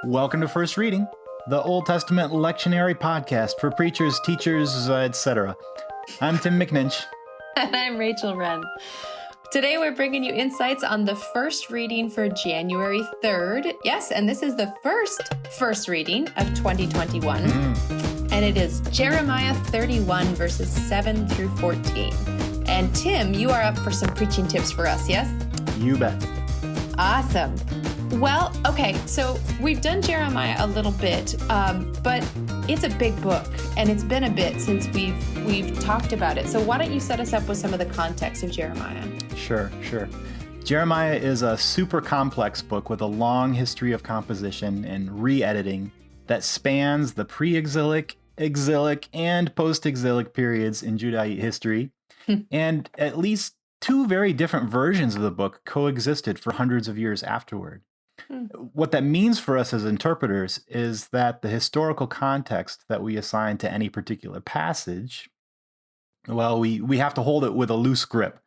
Welcome to First Reading, the Old Testament lectionary podcast for preachers, teachers, etc. I'm Tim McNinch. And I'm Rachel Wren. Today we're bringing you insights on the first reading for January 3rd. Yes, and this is the first reading of 2021. And it is Jeremiah 31, verses 7 through 14. And Tim, you are up for some preaching tips for us, yes? You bet. Awesome. Well, okay, so we've done Jeremiah a little bit, but it's a big book, and it's been a bit since we've talked about it. So why don't you set us up with some of the context of Jeremiah? Sure. Jeremiah is a super complex book with a long history of composition and re-editing that spans the pre-exilic, exilic, and post-exilic periods in Judahite history, and at least two very different versions of the book coexisted for hundreds of years afterward. What that means for us as interpreters is that the historical context that we assign to any particular passage, well, we have to hold it with a loose grip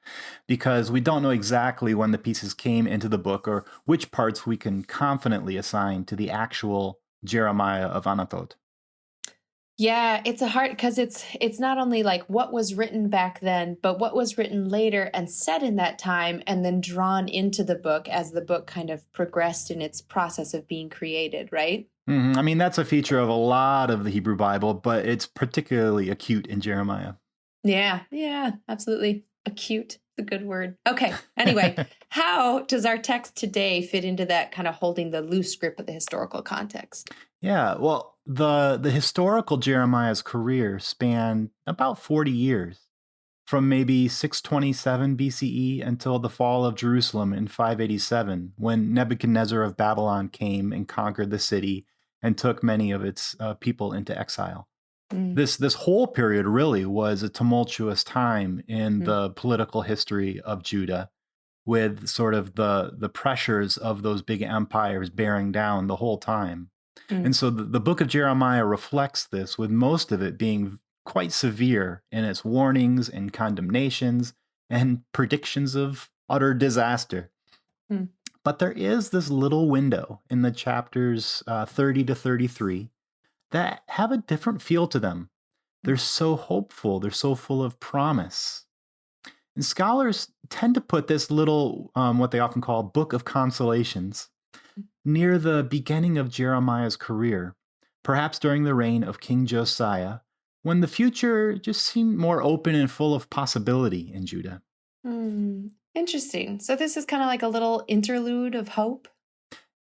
because we don't know exactly when the pieces came into the book or which parts we can confidently assign to the actual Jeremiah of Anathot. Yeah, it's a hard because it's not only like what was written back then, but what was written later and said in that time and then drawn into the book as the book kind of progressed in its process of being created, right? I mean, that's a feature of a lot of the Hebrew Bible, but it's particularly acute in Jeremiah. Yeah, absolutely. Acute, the good word. Okay, anyway, how does our text today fit into that kind of holding the loose grip of the historical context? Yeah, well, the historical Jeremiah's career spanned about 40 years, from maybe 627 BCE until the fall of Jerusalem in 587, when Nebuchadnezzar of Babylon came and conquered the city and took many of its people into exile. This whole period really was a tumultuous time in the political history of Judah, with sort of the pressures of those big empires bearing down the whole time. And so the book of Jeremiah reflects this, with most of it being quite severe in its warnings and condemnations and predictions of utter disaster. But there is this little window in the chapters 30 to 33 that have a different feel to them. They're so hopeful. They're so full of promise. And scholars tend to put this little, what they often call book of consolations, near the beginning of Jeremiah's career, perhaps during the reign of King Josiah, when the future just seemed more open and full of possibility in Judah. Interesting. So this is kind of like a little interlude of hope?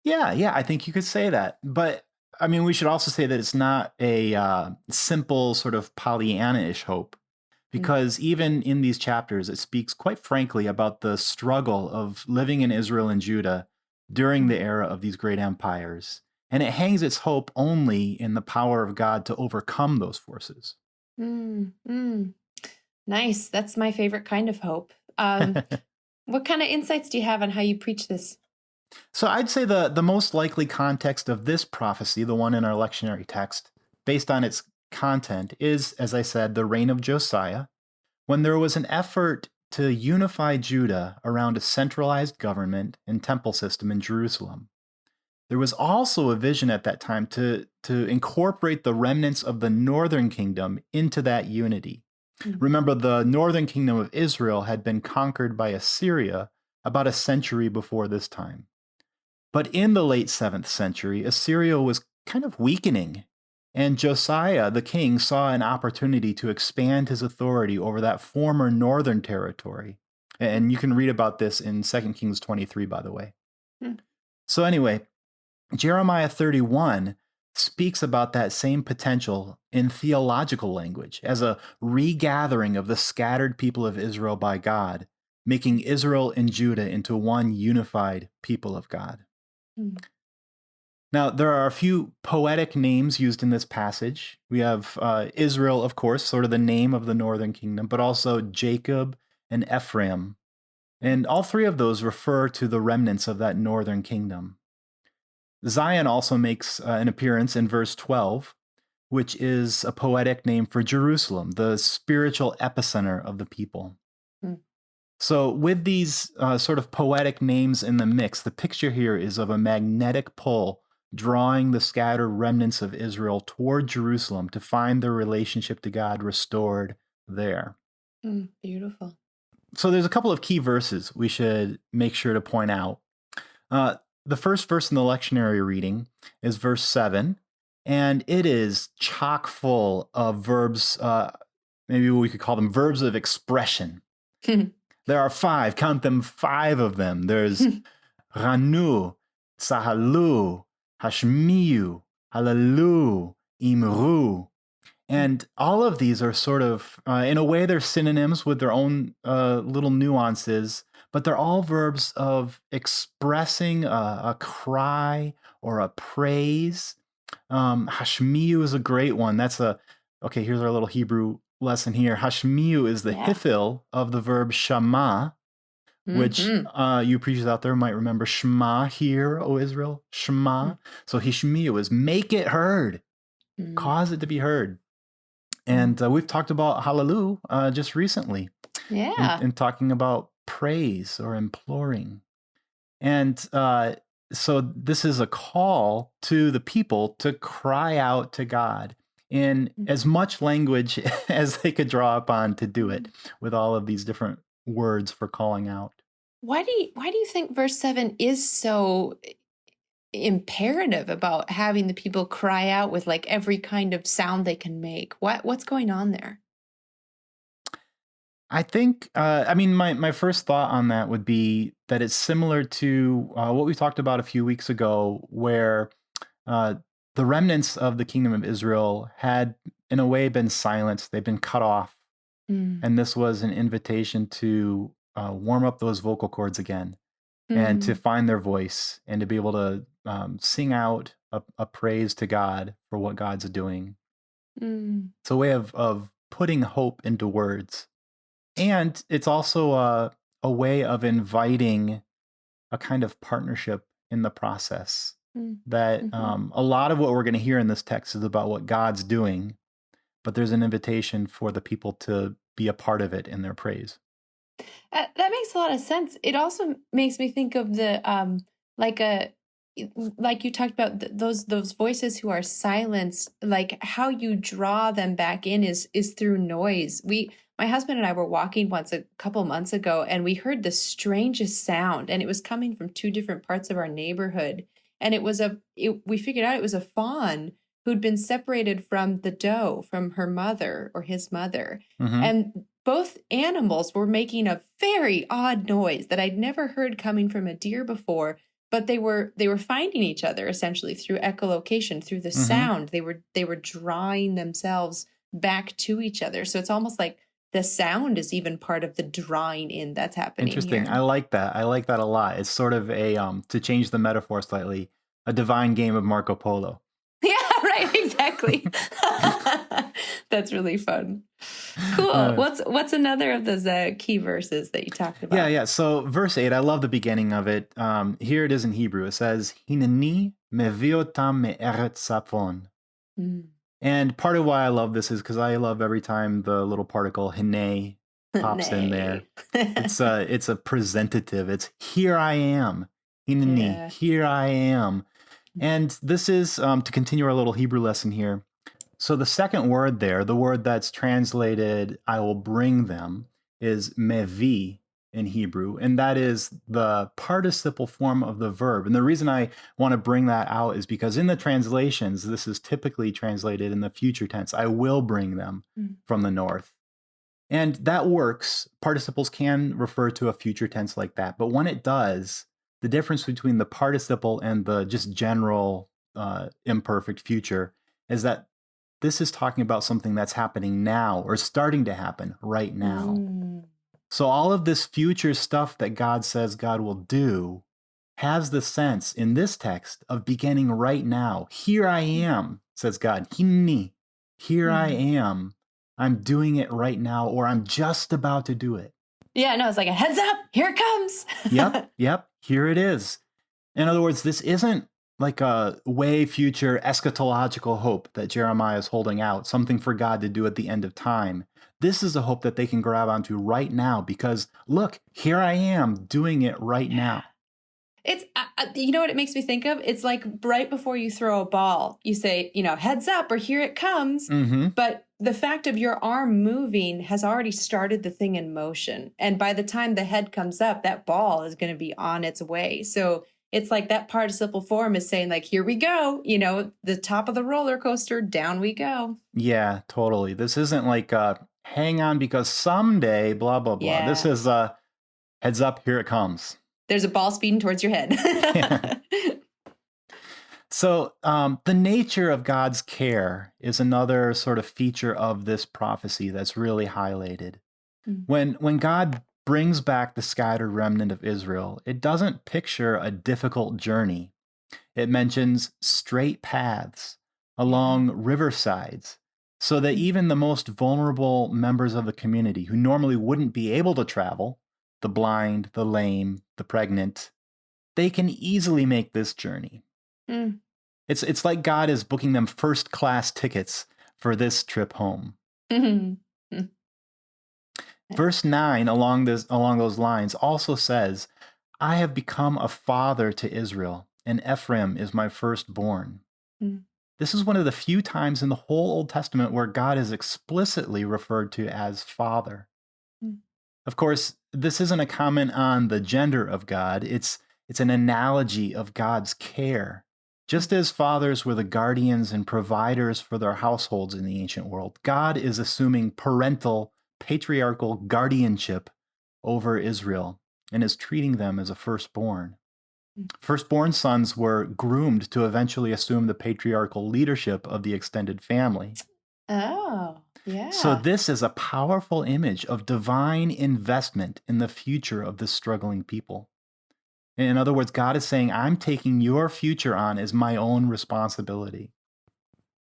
Yeah, I think you could say that. But, I mean, we should also say that it's not a simple sort of Pollyanna-ish hope, because even in these chapters, it speaks quite frankly about the struggle of living in Israel and Judah during the era of these great empires. And it hangs its hope only in the power of God to overcome those forces. Nice. That's my favorite kind of hope. What kind of insights do you have on how you preach this? So I'd say the most likely context of this prophecy, the one in our lectionary text, based on its content, is, as I said, the reign of Josiah, when there was an effort to unify Judah around a centralized government and temple system in Jerusalem. There was also a vision at that time to incorporate the remnants of the northern kingdom into that unity. Remember, the northern kingdom of Israel had been conquered by Assyria about a century before this time. But in the late 7th century, Assyria was kind of weakening, and Josiah, the king, saw an opportunity to expand his authority over that former northern territory. And you can read about this in 2 Kings 23, by the way. So anyway, Jeremiah 31 speaks about that same potential in theological language as a regathering of the scattered people of Israel by God, making Israel and Judah into one unified people of God. Now, there are a few poetic names used in this passage. We have Israel, of course, sort of the name of the northern kingdom, but also Jacob and Ephraim. And all three of those refer to the remnants of that northern kingdom. Zion also makes an appearance in verse 12, which is a poetic name for Jerusalem, the spiritual epicenter of the people. So with these sort of poetic names in the mix, the picture here is of a magnetic pull drawing the scattered remnants of Israel toward Jerusalem to find their relationship to God restored there. Beautiful. So there's a couple of key verses we should make sure to point out. The first verse in the lectionary reading is verse 7, and it is chock full of verbs. Maybe we could call them verbs of expression. There are 5, count them, 5 of them. There's ranu, sahalu, hashmiyu, halalu, imru. And all of these are sort of, in a way, they're synonyms with their own little nuances, but they're all verbs of expressing a cry or a praise. Hashmiyu is a great one. Okay, here's our little Hebrew lesson here. Hashmiyu is the hifil of the verb shama, which you preachers out there might remember. Shema, hear, O Israel, Shema. So hishmiyu is make it heard, cause it to be heard. And we've talked about hallelujah just recently. In talking about praise or imploring. And so this is a call to the people to cry out to God in as much language as they could draw upon to do it, with all of these different words for calling out. Why do you think verse 7 is so imperative about having the people cry out with like every kind of sound they can make? What's going on there? I think, my first thought on that would be that it's similar to what we talked about a few weeks ago, where the remnants of the kingdom of Israel had, in a way, been silenced. They've been cut off. And this was an invitation to warm up those vocal cords again and to find their voice and to be able to sing out a praise to God for what God's doing. It's a way of putting hope into words. And it's also a way of inviting a kind of partnership in the process. That a lot of what we're going to hear in this text is about what God's doing, but there's an invitation for the people to be a part of it in their praise. That makes a lot of sense. It also makes me think of the like you talked about those voices who are silenced, like how you draw them back in is through noise. My husband and I were walking once a couple months ago, and we heard the strangest sound, and it was coming from 2 different parts of our neighborhood. And we figured out it was a fawn who'd been separated from the doe, from her mother or his mother. And both animals were making a very odd noise that I'd never heard coming from a deer before, but they were finding each other essentially through echolocation, through the sound. They were drawing themselves back to each other. So it's almost like the sound is even part of the drawing in that's happening. Interesting. Here. I like that. I like that a lot. It's sort of a, to change the metaphor slightly, a divine game of Marco Polo. Yeah, right. Exactly. That's really fun. Cool. What's another of those key verses that you talked about? Yeah. So verse 8, I love the beginning of it. Here it is in Hebrew. It says, Hineni meviotam me'eretz sapon. And part of why I love this is because I love every time the little particle hine pops in there. It's a presentative. It's here I am. Hineni, here I am. And this is, to continue our little Hebrew lesson here. So the second word there, the word that's translated, I will bring them, is mevi in Hebrew. And that is the participle form of the verb. And the reason I want to bring that out is because in the translations, this is typically translated in the future tense. I will bring them from the north. And that works. Participles can refer to a future tense like that. But when it does, the difference between the participle and the just general imperfect future is that this is talking about something that's happening now or starting to happen right now. So all of this future stuff that God says God will do has the sense in this text of beginning right now. Here I am, says God. Hinni, here I am. I'm doing it right now, or I'm just about to do it. Yeah, no, it's like a heads up, here it comes. Yep, here it is. In other words, this isn't like a way future eschatological hope that Jeremiah is holding out, something for God to do at the end of time. This is a hope that they can grab onto right now because, look, here I am doing it right now. It's, you know what it makes me think of? It's like right before you throw a ball, you say, heads up or here it comes. Hmm. But the fact of your arm moving has already started the thing in motion. And by the time the head comes up, that ball is going to be on its way. So it's like that participle form is saying, like, here we go, the top of the roller coaster, down we go. Yeah, totally. This isn't like hang on because someday, blah, blah, blah. This Yeah. is heads up, here it comes. There's a ball speeding towards your head. So, the nature of God's care is another sort of feature of this prophecy that's really highlighted. Mm. When God brings back the scattered remnant of Israel, it doesn't picture a difficult journey. It mentions straight paths Yeah. along riversides so that Mm. even the most vulnerable members of the community who normally wouldn't be able to travel, the blind, the lame, the pregnant, they can easily make this journey. Mm. It's like God is booking them first class tickets for this trip home. Mhm. Mm. Verse 9 along those lines also says, I have become a father to Israel, and Ephraim is my firstborn. Mm. This is one of the few times in the whole Old Testament where God is explicitly referred to as father. Mm. Of course, this isn't a comment on the gender of God. It's an analogy of God's care. Just as fathers were the guardians and providers for their households in the ancient world, God is assuming parental, patriarchal guardianship over Israel and is treating them as a firstborn. Mm. Firstborn sons were groomed to eventually assume the patriarchal leadership of the extended family. Oh, So, yeah. this is a powerful image of divine investment in the future of this struggling people. In other words, God is saying, I'm taking your future on as my own responsibility.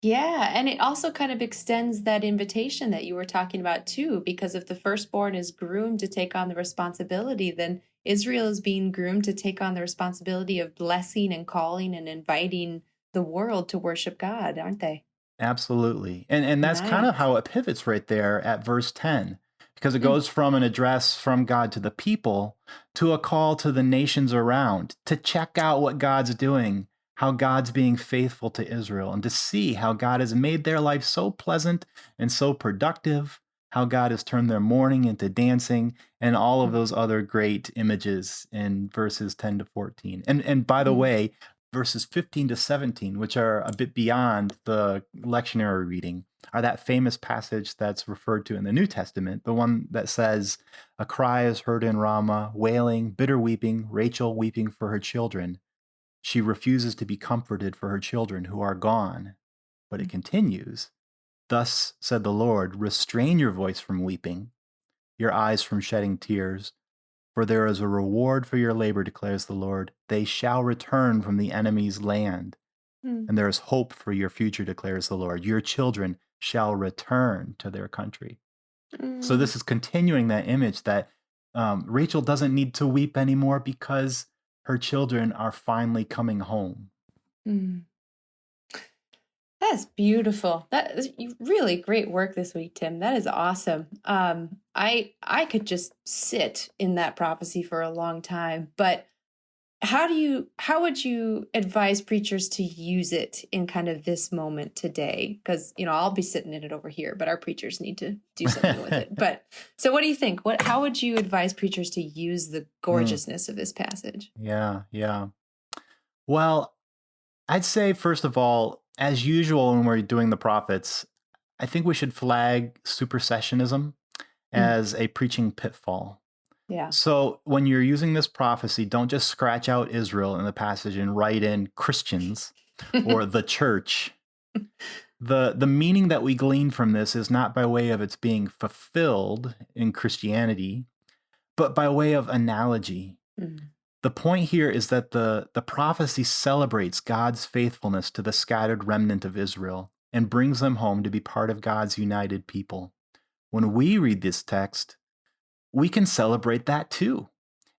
Yeah, and it also kind of extends that invitation that you were talking about too, because if the firstborn is groomed to take on the responsibility, then Israel is being groomed to take on the responsibility of blessing and calling and inviting the world to worship God, aren't they? Absolutely. And that's kind of Nice. how it pivots right there at verse 10, because it Mm. goes from an address from God to the people to a call to the nations around to check out what God's doing, how God's being faithful to Israel, and to see how God has made their life so pleasant and so productive, how God has turned their mourning into dancing, and all of Mm. those other great images in verses 10 to 14. And by the Mm. way, verses 15 to 17, which are a bit beyond the lectionary reading, are that famous passage that's referred to in the New Testament, the one that says, a cry is heard in Ramah, wailing, bitter weeping, Rachel weeping for her children. She refuses to be comforted for her children who are gone. But it Mm. continues, thus said the Lord, restrain your voice from weeping, your eyes from shedding tears. For there is a reward for your labor, declares the Lord. They shall return from the enemy's land. Mm. And there is hope for your future, declares the Lord. Your children shall return to their country. So Mm. this is continuing that image that Rachel doesn't need to weep anymore because her children are finally coming home. Mm. That's beautiful. That is really great work this week, Tim. That is awesome. I could just sit in that prophecy for a long time, but how would you advise preachers to use it in kind of this moment today? Because I'll be sitting in it over here, but our preachers need to do something with it. But so what do you think? How would you advise preachers to use the Mm, gorgeousness of this passage? yeah, yeah. Well, I'd say, first of all, as usual, when we're doing the prophets, I think we should flag supersessionism Mm. as a preaching pitfall. Yeah. So when you're using this prophecy, don't just scratch out Israel in the passage and write in Christians or the church. The meaning that we glean from this is not by way of its being fulfilled in Christianity, but by way of analogy. Mm. The point here is that the prophecy celebrates God's faithfulness to the scattered remnant of Israel and brings them home to be part of God's united people. When we read this text, we can celebrate that too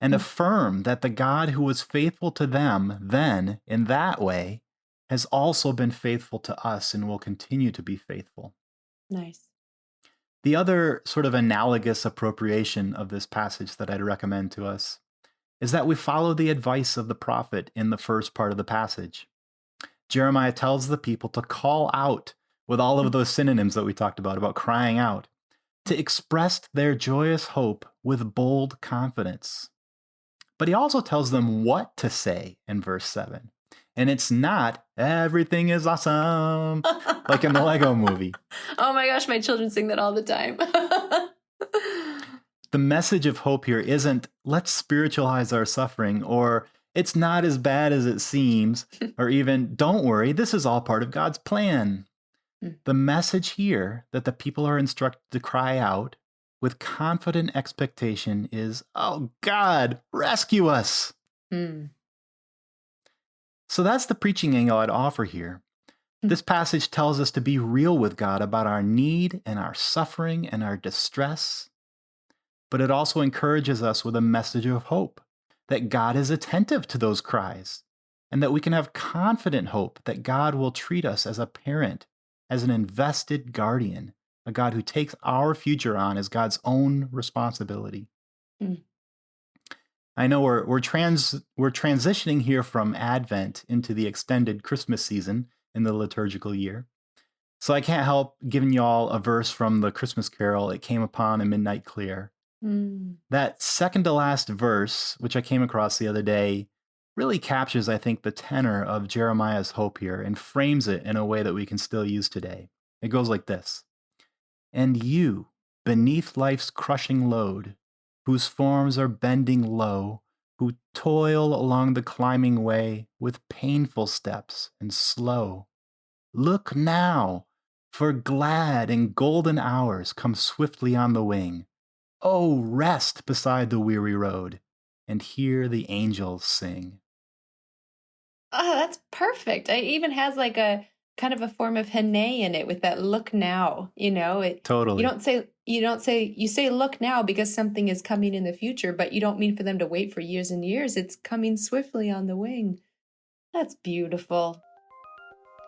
and Mm. affirm that the God who was faithful to them then in that way has also been faithful to us and will continue to be faithful. Nice. The other sort of analogous appropriation of this passage that I'd recommend to us is that we follow the advice of the prophet in the first part of the passage. Jeremiah tells the people to call out with all of those synonyms that we talked about crying out, to express their joyous hope with bold confidence. But he also tells them what to say in verse 7. And it's not, everything is awesome, like in the Lego movie. Oh my gosh, my children sing that all the time. The message of hope here isn't, let's spiritualize our suffering, or it's not as bad as it seems, or even, don't worry, this is all part of God's plan. The message here that the people are instructed to cry out with confident expectation is, oh God, rescue us. So that's the preaching angle I'd offer here. This passage tells us to be real with God about our need and our suffering and our distress. But it also encourages us with a message of hope, that God is attentive to those cries, and that we can have confident hope that God will treat us as a parent, as an invested guardian, a God who takes our future on as God's own responsibility. I know we're transitioning here from Advent into the extended Christmas season in the liturgical year. So I can't help giving y'all a verse from the Christmas carol, It Came Upon a Midnight Clear. That second to last verse, which I came across the other day, really captures, I think, the tenor of Jeremiah's hope here and frames it in a way that we can still use today. It goes like this. And you, beneath life's crushing load, whose forms are bending low, who toil along the climbing way with painful steps and slow, look now, for glad and golden hours come swiftly on the wing. Oh, rest beside the weary road and hear the angels sing. Oh, that's perfect. It even has like a kind of a form of hene in it with that look now, Totally. You say look now because something is coming in the future, but you don't mean for them to wait for years and years. It's coming swiftly on the wing. That's beautiful.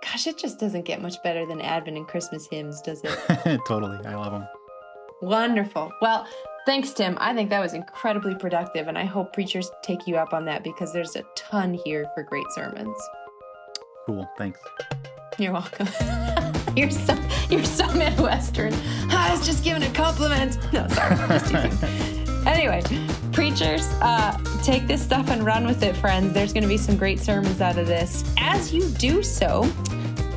Gosh, it just doesn't get much better than Advent and Christmas hymns, does it? Totally. I love them. Wonderful. Well, thanks, Tim. I think that was incredibly productive, and I hope preachers take you up on that because there's a ton here for great sermons. Cool. Thanks. You're welcome. You're so Midwestern. I was just giving a compliment. No, sorry. Just teasing. Anyway, preachers, take this stuff and run with it, friends. There's going to be some great sermons out of this. As you do so,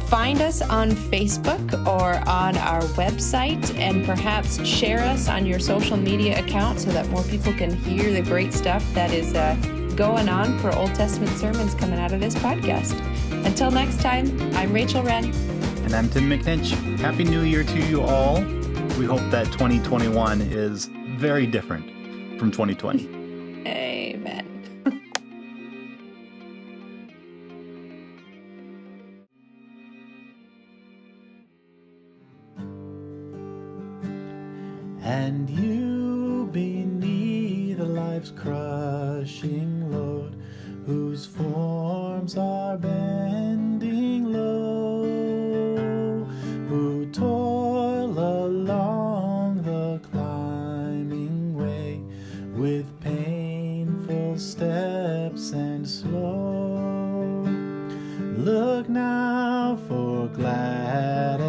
find us on Facebook or on our website, and perhaps share us on your social media account so that more people can hear the great stuff that is going on for Old Testament sermons coming out of this podcast. Until next time, I'm Rachel Wren. And I'm Tim McNinch. Happy New Year to you all. We hope that 2021 is very different from 2020. Amen. And you beneath life's crushing load, whose forms are bending low, who toil along the climbing way with painful steps and slow. Look now for glad